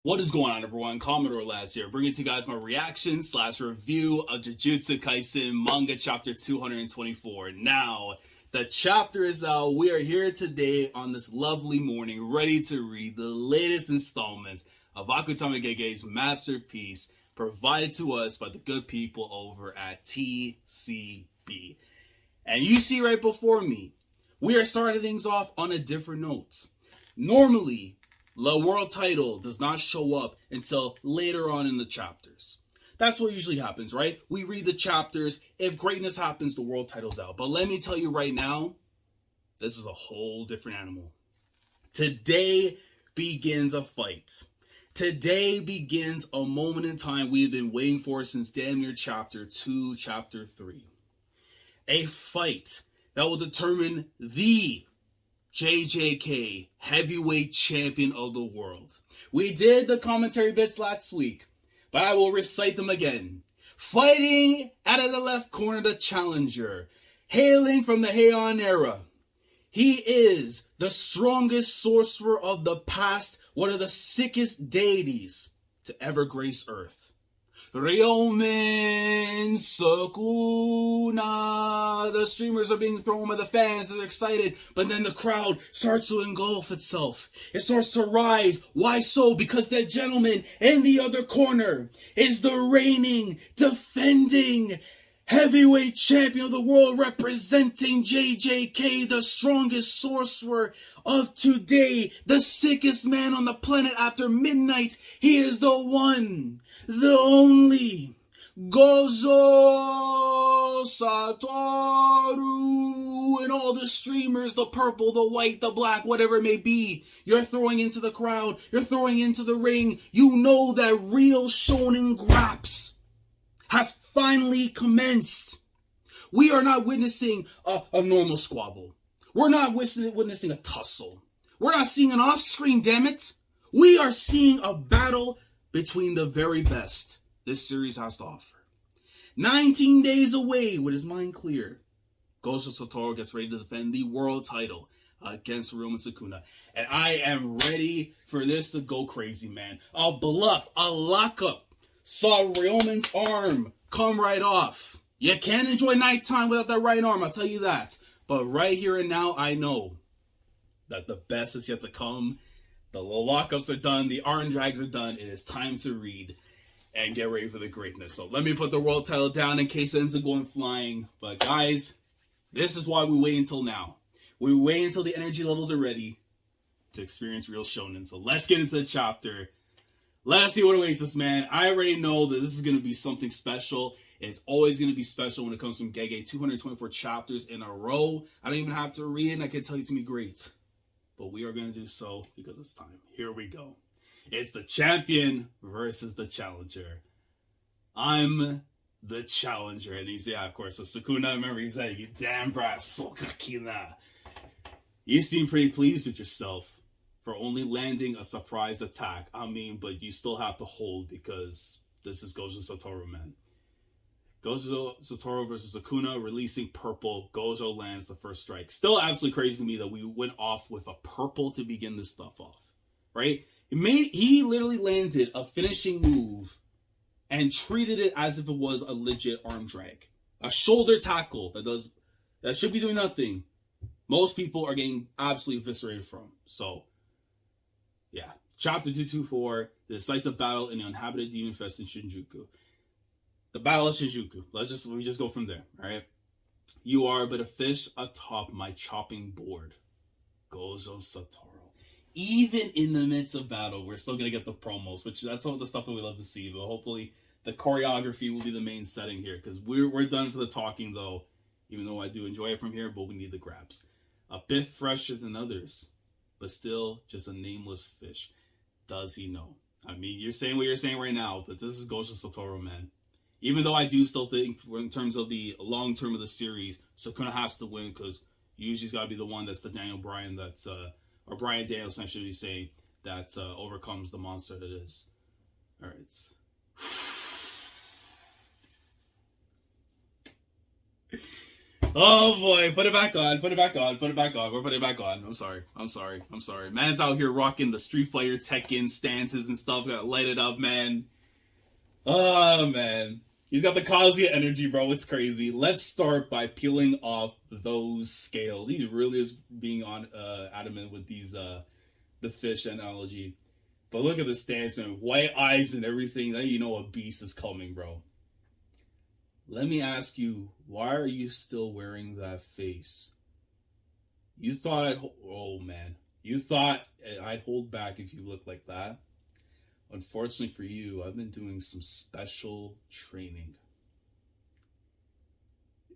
What is going on, everyone? Commodore Laz here, bringing to you guys my reaction / review of Jujutsu Kaisen manga chapter 224. Now, the chapter is out. We are here today on this lovely morning, ready to read the latest installment of Akutami Gege's masterpiece, provided to us by the good people over at TCB. And you see right before me, we are starting things off on a different note. Normally, the world title does not show up until later on in the chapters. That's what usually happens, right? We read the chapters. If greatness happens, the world title's out. But let me tell you right now, this is a whole different animal. Today begins a fight. Today begins a moment in time we've been waiting for since damn near chapter 2, chapter 3. A fight that will determine the JJK heavyweight champion of the world. We did the commentary bits last week, but I will recite them again. Fighting out of the left corner, the challenger, hailing from the Heian era. He is the strongest sorcerer of the past, one of the sickest deities to ever grace Earth. Real Shonen Sukuna. The streamers are being thrown by the fans. They're excited, but then the crowd starts to engulf itself. It starts to rise. Why so? Because that gentleman in the other corner is the reigning, defending heavyweight champion of the world, representing JJK, the strongest sorcerer of today, the sickest man on the planet after midnight. He is the one, the only, Gojo Satoru. And all the streamers, the purple, the white, the black, whatever it may be, you're throwing into the crowd, you're throwing into the ring. You know that Real Shonen Graps has finally commenced. We are not witnessing a normal squabble. We're not witnessing a tussle. We're not seeing an off-screen, damn it. We are seeing a battle between the very best this series has to offer. 19 days away, with his mind clear, Gojo Satoru gets ready to defend the world title against Real Shonen Sukuna. And I am ready for this to go crazy, man. A bluff, a lockup. Saw Ryomen's arm come right off. You can't enjoy nighttime without that right arm, I'll tell you that. But right here and now, I know that the best is yet to come. The lockups are done. The arm drags are done. It is time to read and get ready for the greatness. So let me put the world title down in case it ends up going flying. But guys, this is why we wait until now. We wait until the energy levels are ready to experience Real Shonen. So let's get into the chapter. Let us see what awaits us, man. I already know that this is going to be something special. It's always going to be special when it comes from Gege. 224 chapters in a row. I don't even have to read it, and I can tell you it's going to be great. But we are going to do so because it's time. Here we go. It's the champion versus the challenger. I'm the challenger. And he's, yeah, of course. So Sukuna, remember, he's like, you damn brass. You seem pretty pleased with yourself for only landing a surprise attack. I mean, but you still have to hold because this is Gojo Satoru, man. Gojo Satoru versus Sukuna, releasing purple. Gojo lands the first strike. Still absolutely crazy to me that we went off with a purple to begin this stuff off, right? He literally landed a finishing move and treated it as if it was a legit arm drag. A shoulder tackle that should be doing nothing. Most people are getting absolutely eviscerated from. So, yeah. Chapter 224, the decisive battle in the uninhabited demon fest in Shinjuku. The battle of Shinjuku. We just go from there, alright? You are but a fish atop my chopping board. Gojo Satoru. Even in the midst of battle, we're still gonna get the promos, which that's all the stuff that we love to see, but hopefully the choreography will be the main setting here, because we're done for the talking though, even though I do enjoy it from here, but we need the grabs. A bit fresher than others, but still just a nameless fish. Does he know? I mean, you're saying what you're saying right now, but this is Gojo Satoru, man. Even though I do still think, in terms of the long term of the series, Sukuna has to win, because usually he's got to be the one that's the Daniel Bryan that's, or Bryan Danielson, I should be saying, that overcomes the monster that is. All right. Oh boy, put it back on, put it back on, put it back on. We're putting it back on. I'm sorry. Man's out here rocking the Street Fighter Tekken stances and stuff. Got light it up, man. Oh man. He's got the Kazuya energy, bro. It's crazy. Let's start by peeling off those scales. He really is being adamant with these the fish analogy. But look at the stance, man. White eyes and everything. Then you know a beast is coming, bro. Let me ask you, why are you still wearing that face? You thought you thought I'd hold back if you looked like that. Unfortunately for you, I've been doing some special training.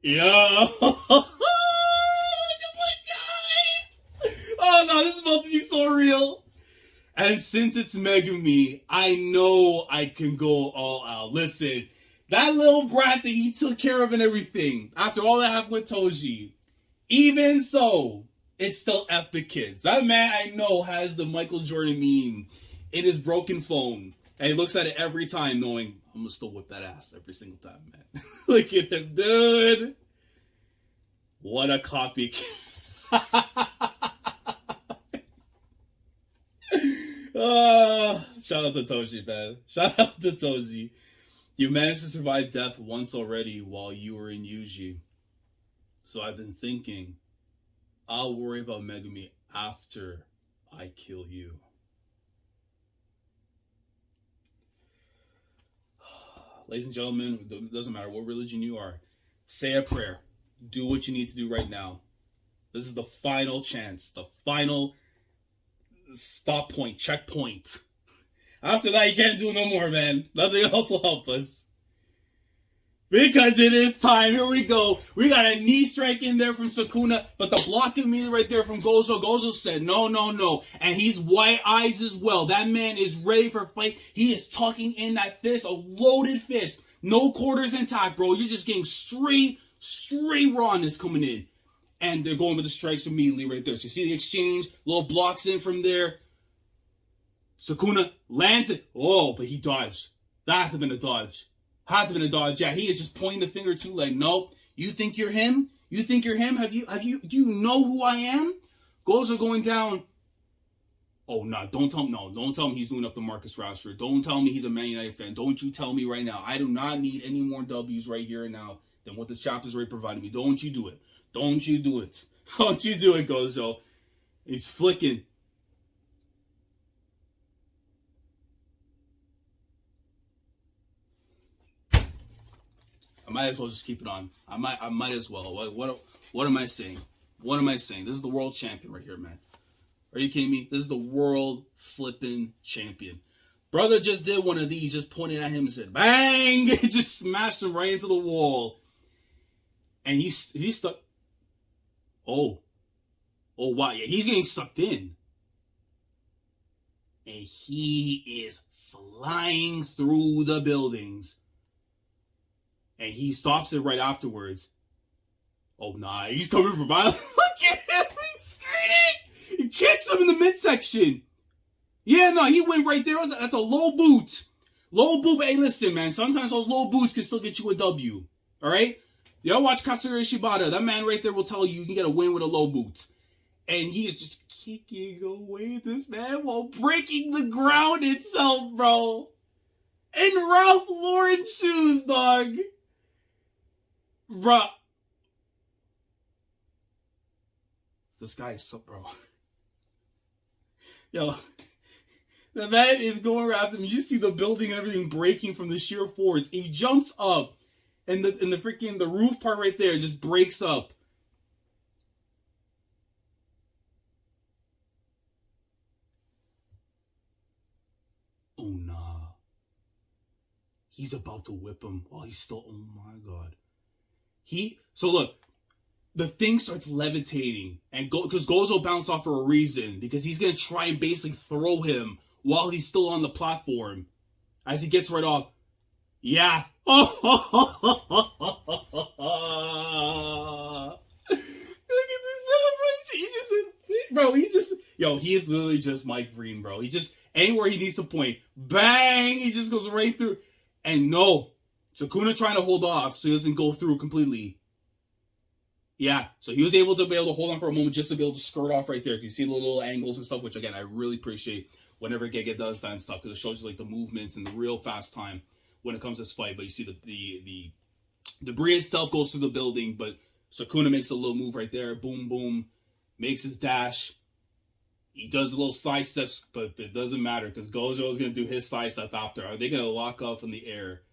Yo! Look at my guy! Oh no, this is about to be so real. And since it's Megumi, I know I can go all out. Listen, that little brat that he took care of and everything, after all that happened with Toji, even so, it's still F the kids. That man I know has the Michael Jordan meme in his broken phone. And he looks at it every time knowing, I'm gonna still whip that ass every single time, man. Look at him, dude. What a copy. Shout out to Toji, man. Shout out to Toji. You managed to survive death once already while you were in Yuji. So I've been thinking, I'll worry about Megumi after I kill you. Ladies and gentlemen, it doesn't matter what religion you are, say a prayer. Do what you need to do right now. This is the final chance, the final stop point, checkpoint. After that, you can't do no more, man. Nothing else will help us. Because it is time. Here we go. We got a knee strike in there from Sukuna, but the block immediately right there from Gojo. Gojo said, no. And he's white eyes as well. That man is ready for fight. He is tucking in that fist, a loaded fist. No quarters intact, bro. You're just getting straight rawness coming in. And they're going with the strikes immediately right there. So you see the exchange, little blocks in from there. Sukuna lands it. Oh, but he dodged. That had to have been a dodge. Yeah, he is just pointing the finger too, like, nope. You think you're him? Do you know who I am? Gojo going down. Oh, no, don't tell me he's doing up the Marcus Rashford. Don't tell me he's a Man United fan. Don't you tell me right now. I do not need any more W's right here and now than what this chapter's already provided me. Don't you do it. Don't you do it, Gojo. He's flicking. I might as well just keep it on. I might as well. What am I saying? This is the world champion right here, man. Are you kidding me? This is the world flipping champion. Brother just did one of these, just pointed at him and said, bang! It just smashed him right into the wall. And he's stuck. Oh, wow. Yeah, he's getting sucked in. And he is flying through the buildings. And he stops it right afterwards. Oh, nah. He's coming for violence. Look at him. He's screaming. He kicks him in the midsection. Yeah, no. He went right there. That's a low boot. Low boot. Hey, listen, man. Sometimes those low boots can still get you a W. All right? Y'all watch Katsura Shibata. That man right there will tell you can get a win with a low boot. And he is just kicking away this man while breaking the ground itself, bro. In Ralph Lauren shoes, dog. Bruh. This guy is so, bro. Yo. The man is going after him. You see the building and everything breaking from the sheer force. He jumps up. And the freaking, the roof part right there just breaks up. Oh, nah. He's about to whip him while he's still, oh my God. So look, the thing starts levitating, and because Gojo bounced off for a reason, because he's going to try and basically throw him while he's still on the platform. As he gets right off, yeah. Look at this man, bro. He is literally just Mike Green, bro. He just, anywhere he needs to point, bang, he just goes right through. And no, Sukuna trying to hold off so he doesn't go through completely. Yeah, so he was able to hold on for a moment just to be able to skirt off right there. You see the little angles and stuff, which again I really appreciate whenever Gege does that and stuff, because it shows you like the movements and the real fast time when it comes to this fight. But you see the debris itself goes through the building, but Sukuna makes a little move right there. Boom, boom, makes his dash. He does a little side steps, but it doesn't matter because Gojo is gonna do his side step after. Are they gonna lock up in the air?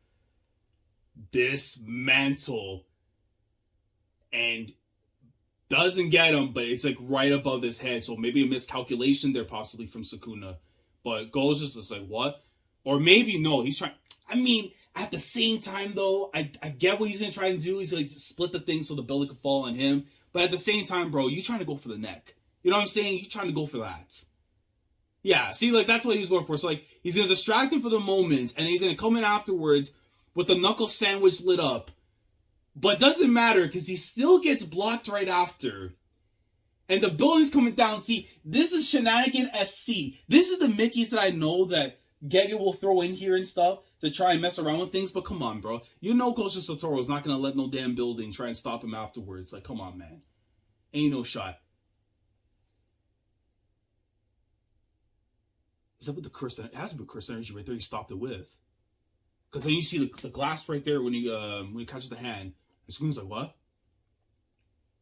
Dismantle. And doesn't get him, but it's like right above his head. So maybe a miscalculation there possibly from Sukuna. But Gojo's just like, what? Or maybe no, he's trying. I mean, at the same time though, I get what he's gonna try and do. He's like split the thing so the building could fall on him. But at the same time, bro, you trying to go for the neck. You know what I'm saying? You trying to go for that. Yeah, see, like that's what he's going for. So like he's gonna distract him for the moment, and he's gonna come in afterwards with the knuckle sandwich lit up. But doesn't matter because he still gets blocked right after. And the building's coming down. See, this is Shenanigan FC. This is the Mickeys that I know that Gege will throw in here and stuff to try and mess around with things. But come on, bro. You know Gojo Satoru's not going to let no damn building try and stop him afterwards. Like, come on, man. Ain't no shot. Is that what the curse? It has to be curse energy right there. He stopped it with. Because then you see the glass right there when he catches the hand. And Sukuna's like, what?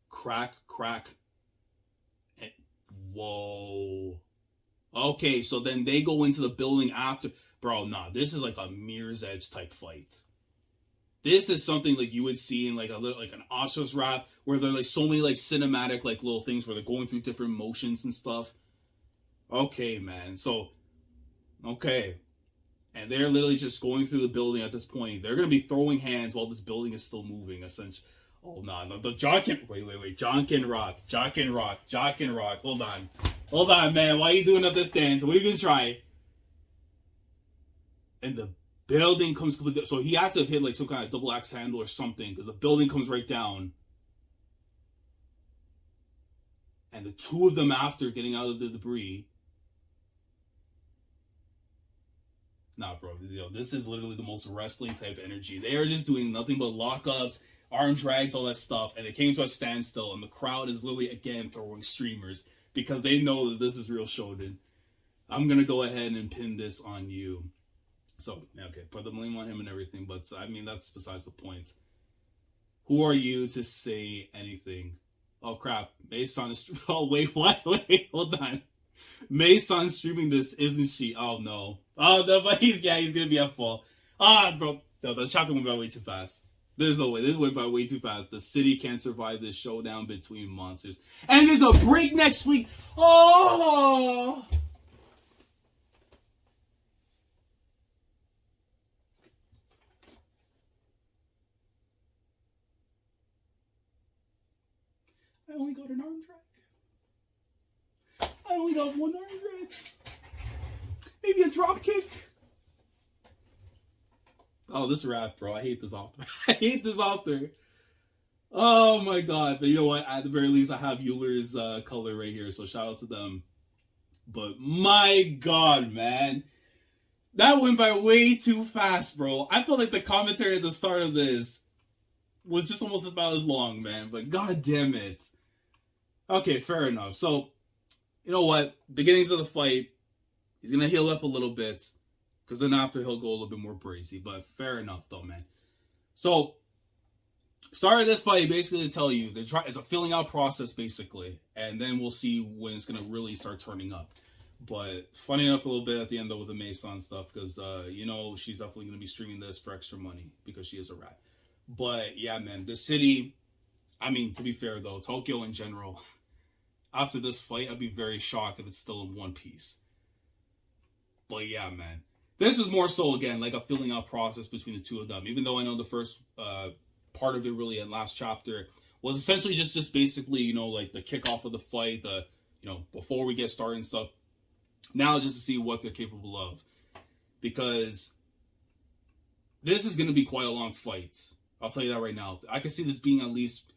Crack, crack. And, whoa. Okay, so then they go into the building after. Bro, nah, this is like a Mirror's Edge type fight. This is something like you would see in like an Asha's rap where there are like so many like cinematic like little things where they're going through different motions and stuff. Okay, man. So, okay. And they're literally just going through the building at this point. They're going to be throwing hands while this building is still moving, essentially. Oh, no. The John can... Wait. John can rock. Hold on, man. Why are you doing up this dance? What are you going to try? And the building comes... So he had to hit like some kind of double axe handle or something because the building comes right down. And the two of them after getting out of the debris... Nah, bro. This is literally the most wrestling type energy. They are just doing nothing but lockups, arm drags, all that stuff, and it came to a standstill. And the crowd is literally again throwing streamers because they know that this is real shonen. I'm gonna go ahead and pin this on you. So okay, put the blame on him and everything, but I mean that's besides the point. Who are you to say anything? Oh crap! Based on this. Oh wait, what? Wait, hold on. Mei-san streaming this, isn't she? Oh no. Oh no, but he's gonna be at fault. Bro, no, the chapter went by way too fast. There's no way. This went by way too fast. The city can't survive this showdown between monsters. And there's a break next week. Oh! I only got an arm drag. I only got one arm drag. Maybe a drop kick. Oh, this rap, bro. I hate this author. Oh my god. But you know what? At the very least, I have Euler's color right here. So shout out to them. But my god, man. That went by way too fast, bro. I felt like the commentary at the start of this was just almost about as long, man. But god damn it. Okay, fair enough. So, you know what? Beginnings of the fight. He's going to heal up a little bit. Because then after he'll go a little bit more brazy. But fair enough though, man. So, start of this fight basically to tell you. It's a filling out process basically. And then we'll see when it's going to really start turning up. But funny enough a little bit at the end though with the Mei-san stuff. Because, she's definitely going to be streaming this for extra money. Because she is a rat. But yeah, man. The city... I mean, to be fair though, Tokyo in general... After this fight, I'd be very shocked if it's still in one piece. But yeah, man. This is more so, again, like a filling out process between the two of them. Even though I know the first part of it really in last chapter was essentially just basically, like the kickoff of the fight, before we get started and stuff. Now just to see what they're capable of. Because this is going to be quite a long fight. I'll tell you that right now. I can see this being at least...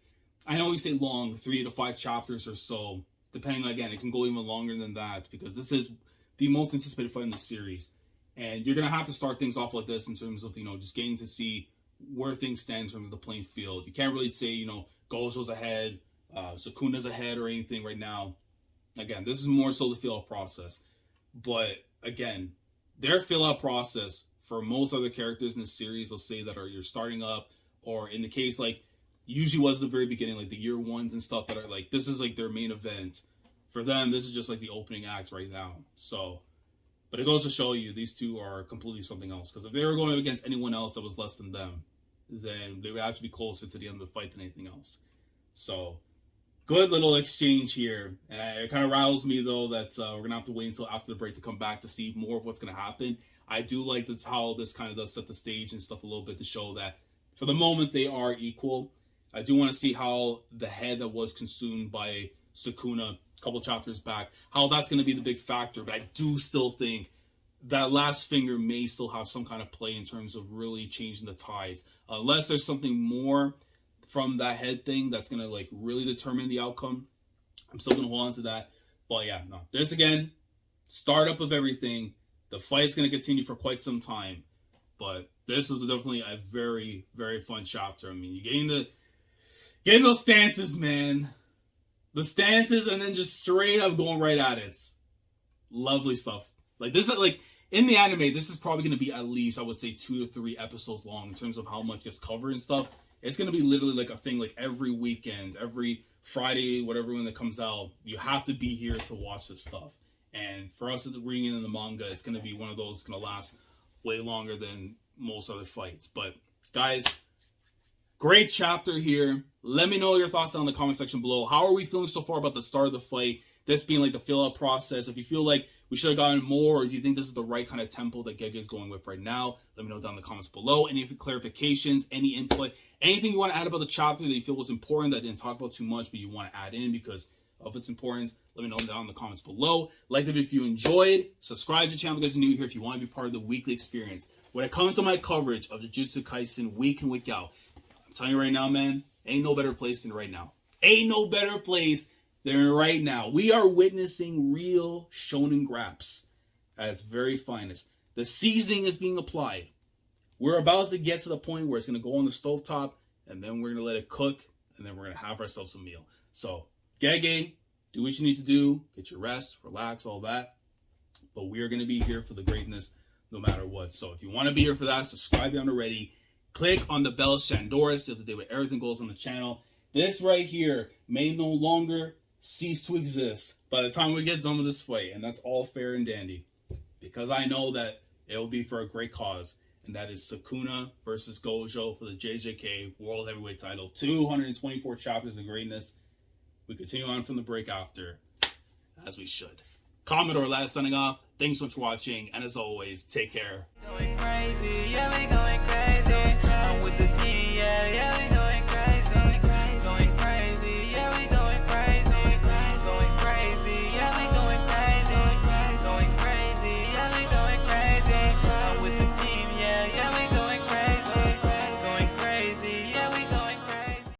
I know we say long, 3 to 5 chapters or so. Depending, again, it can go even longer than that. Because this is the most anticipated fight in the series. And you're going to have to start things off like this in terms of, just getting to see where things stand in terms of the playing field. You can't really say, you know, Gojo's ahead, Sukuna's ahead or anything right now. Again, this is more so the fill-out process. But again, their fill-out process for most other characters in the series, let's say that are you're starting up, or in the case like usually was the very beginning, like the year ones and stuff that are like, this is like their main event. For them, this is just like the opening act right now. So, but it goes to show you these two are completely something else. Because if they were going against anyone else that was less than them, then they would actually be closer to the end of the fight than anything else. So, good little exchange here. And it kind of riles me, though, that we're going to have to wait until after the break to come back to see more of what's going to happen. I do like that's how this kind of does set the stage and stuff a little bit to show that for the moment they are equal. I do want to see how the head that was consumed by Sukuna a couple chapters back, how that's going to be the big factor. But I do still think that last finger may still have some kind of play in terms of really changing the tides. Unless there's something more from that head thing that's going to like really determine the outcome. I'm still going to hold on to that. But yeah, no. This again, startup of everything. The fight's going to continue for quite some time. But this was definitely a very, very fun chapter. I mean, you're getting those stances, man. The stances and then just straight up going right at it. Lovely stuff. Like this is like in the anime, this is probably going to be at least, I would say, 2 to 3 episodes long in terms of how much gets covered and stuff. It's going to be literally like a thing like every weekend, every Friday, whatever when it comes out, you have to be here to watch this stuff. And for us reading it in the manga, it's going to be one of those going to last way longer than most other fights. But guys, great chapter here. Let me know your thoughts down in the comment section below. How are we feeling so far about the start of the fight? This being like the fill-out process. If you feel like we should have gotten more, or do you think this is the right kind of tempo that Gege is going with right now? Let me know down in the comments below. Any clarifications, any input, anything you want to add about the chapter that you feel was important that I didn't talk about too much, but you want to add in because of its importance, let me know down in the comments below. Like the video if you enjoyed. Subscribe to the channel if you guys are new here if you want to be part of the weekly experience. When it comes to my coverage of Jujutsu Kaisen week in, week out, I'm telling you right now, man, ain't no better place than right now. Ain't no better place than right now. We are witnessing real Shonen Graps at its very finest. The seasoning is being applied. We're about to get to the point where it's going to go on the stovetop, and then we're going to let it cook, and then we're going to have ourselves a meal. So, Gege, do what you need to do. Get your rest, relax, all that. But we are going to be here for the greatness no matter what. So if you want to be here for that, subscribe down already. Click on the bell Shandora so that everything goes on the channel. This right here may no longer cease to exist by the time we get done with this fight. And that's all fair and dandy. Because I know that it will be for a great cause. And that is Sukuna versus Gojo for the JJK World Heavyweight title. 224 chapters of greatness. We continue on from the break after, as we should. Commodore last signing off. Thanks so much for watching. And as always, take care. Going crazy, yeah, we going